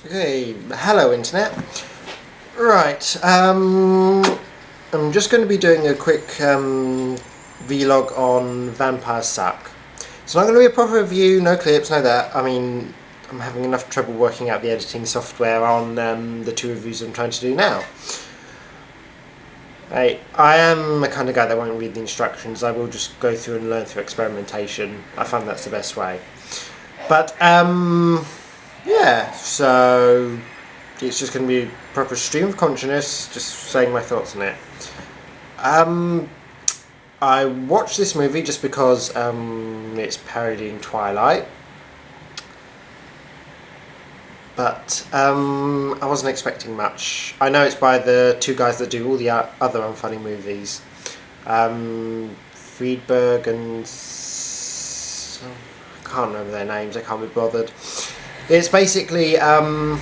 Okay, hello internet. Right, I'm just going to be doing a quick vlog on Vampire Suck. It's not going to be a proper review, no clips, no that. I mean, I'm having enough trouble working out the editing software on the two reviews I'm trying to do now. I am the kind of guy that won't read the instructions. I will just go through and learn through experimentation. I find that's the best way. But, yeah, so it's just going to be a proper stream of consciousness, just saying my thoughts on it. I watched this movie just because it's parodying Twilight. But I wasn't expecting much. I know it's by the two guys that do all the other unfunny movies. Friedberg and... I can't remember their names, I can't be bothered. It's basically... they're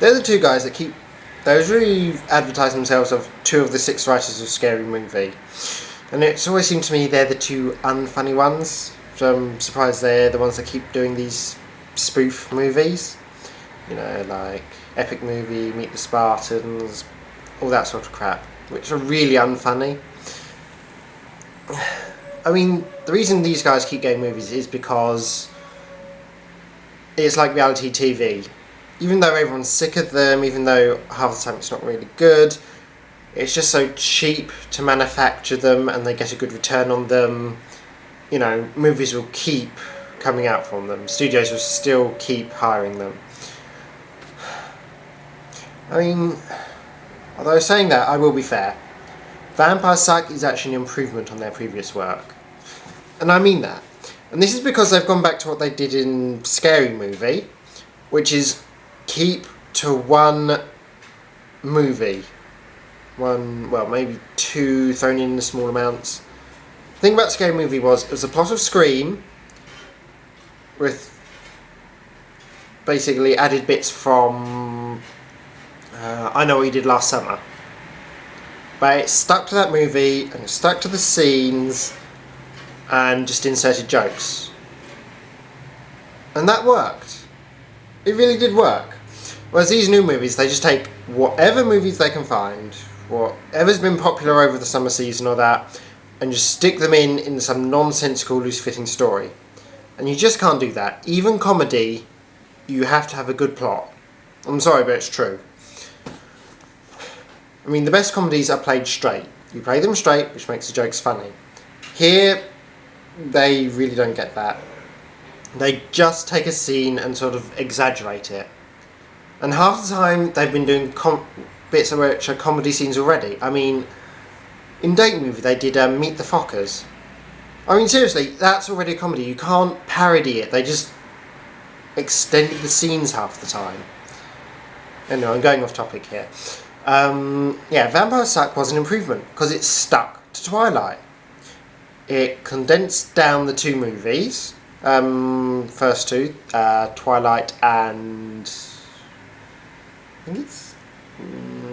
the two guys that keep... They really advertise themselves as two of the 6 writers of Scary Movie. And it's always seemed to me they're the two unfunny ones. So I'm surprised they're the ones that keep doing these spoof movies, you know, like Epic Movie, Meet the Spartans, all that sort of crap, which are really unfunny. I mean, the reason these guys keep getting movies is because it's like reality TV. Even though everyone's sick of them, even though half the time it's not really good, it's just so cheap to manufacture them and they get a good return on them. You know, movies will keep coming out from them. Studios will still keep hiring them. I mean, although saying that, I will be fair. Vampire Suck is actually an improvement on their previous work. And I mean that. And this is because they've gone back to what they did in Scary Movie, which is keep to one movie. One, well, maybe 2 thrown in small amounts. The thing about Scary Movie was, it was a plot of Scream, with basically added bits from I Know What You Did Last Summer. But it stuck to that movie, and it stuck to the scenes, and just inserted jokes. And that worked. It really did work. Whereas these new movies, they just take whatever movies they can find, whatever's been popular over the summer season or that, and just stick them in some nonsensical, loose-fitting story. And you just can't do that. Even comedy, you have to have a good plot. I'm sorry, but it's true. I mean, the best comedies are played straight. You play them straight, which makes the jokes funny. Here, they really don't get that. They just take a scene and sort of exaggerate it. And half the time, they've been doing bits which are comedy scenes already. I mean, in Date Movie, they did Meet the Fockers. I mean, seriously, that's already a comedy. You can't parody it. They just extended the scenes half the time. Anyway, I'm going off topic here. Yeah, Vampire Suck was an improvement because it stuck to Twilight. It condensed down the 2 movies. First 2, Twilight and... I think it's...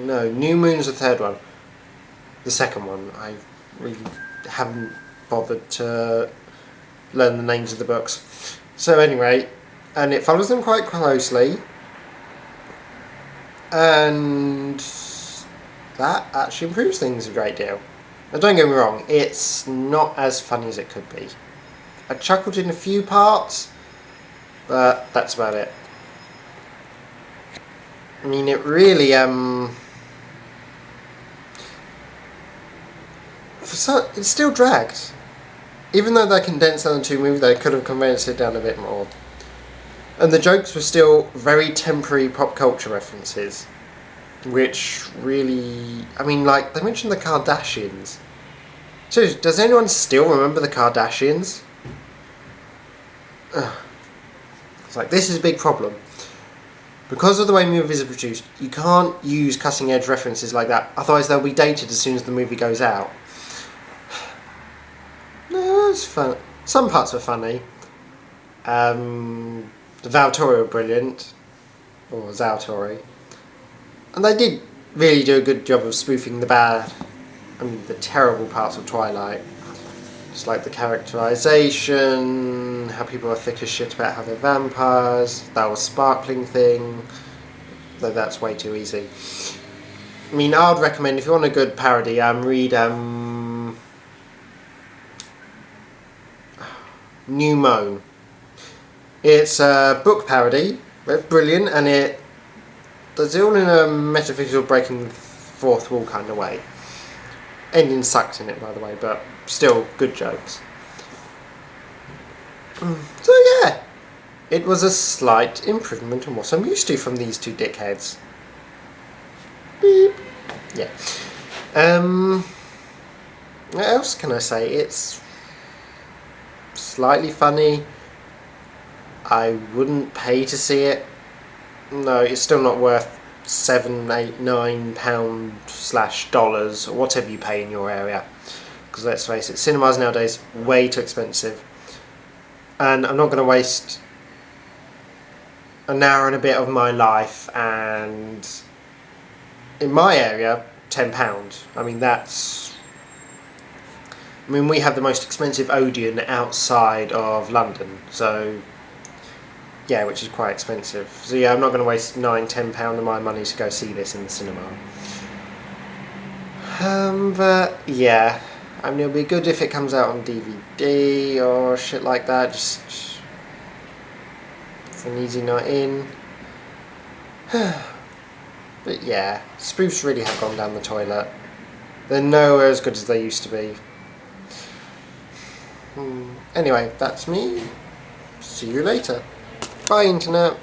No, New Moon's the 3rd one. The 2nd one. I really haven't bothered to learn the names of the books. So anyway, and it follows them quite closely, and that actually improves things a great deal. Now don't get me wrong, it's not as funny as it could be. I chuckled in a few parts, but that's about it. I mean, it really it still dragged. Even though they condensed down the 2 movies, they could have condensed it down a bit more. And the jokes were still very temporary pop culture references. Which really... I mean, like, they mentioned the Kardashians. So, does anyone still remember the Kardashians? Ugh. It's like, this is a big problem. Because of the way movies are produced, you can't use cutting-edge references like that. Otherwise, they'll be dated as soon as the movie goes out. No, it's fun. Some parts were funny. The Valtori were brilliant. Or Zaltori. And they did really do a good job of spoofing the bad and the terrible parts of Twilight. Just like the characterization, and how people are thick as shit about how they're vampires. That was sparkling thing, though that's way too easy. I mean, I would recommend, if you want a good parody, read New Moan. It's a book parody, it's brilliant, and it does it all in a metaphysical breaking the fourth wall kind of way. Ending sucks in it, by the way, but still good jokes. So yeah, it was a slight improvement on what I'm used to from these two dickheads. Beep. Yeah. What else can I say? It's slightly funny. I wouldn't pay to see it. No, it's still not worth £7, £8, £9/dollars, or whatever you pay in your area. Because let's face it, cinemas nowadays way too expensive. And I'm not going to waste an hour and a bit of my life, and in my area, £10. I mean, we have the most expensive Odeon outside of London, so yeah, which is quite expensive. So yeah, I'm not going to waste £9, £10 of my money to go see this in the cinema. But yeah, I mean, it'll be good if it comes out on DVD or shit like that. Just it's an easy night in. But yeah, spoofs really have gone down the toilet. They're nowhere as good as they used to be. Anyway, that's me. See you later. Bye, Internet.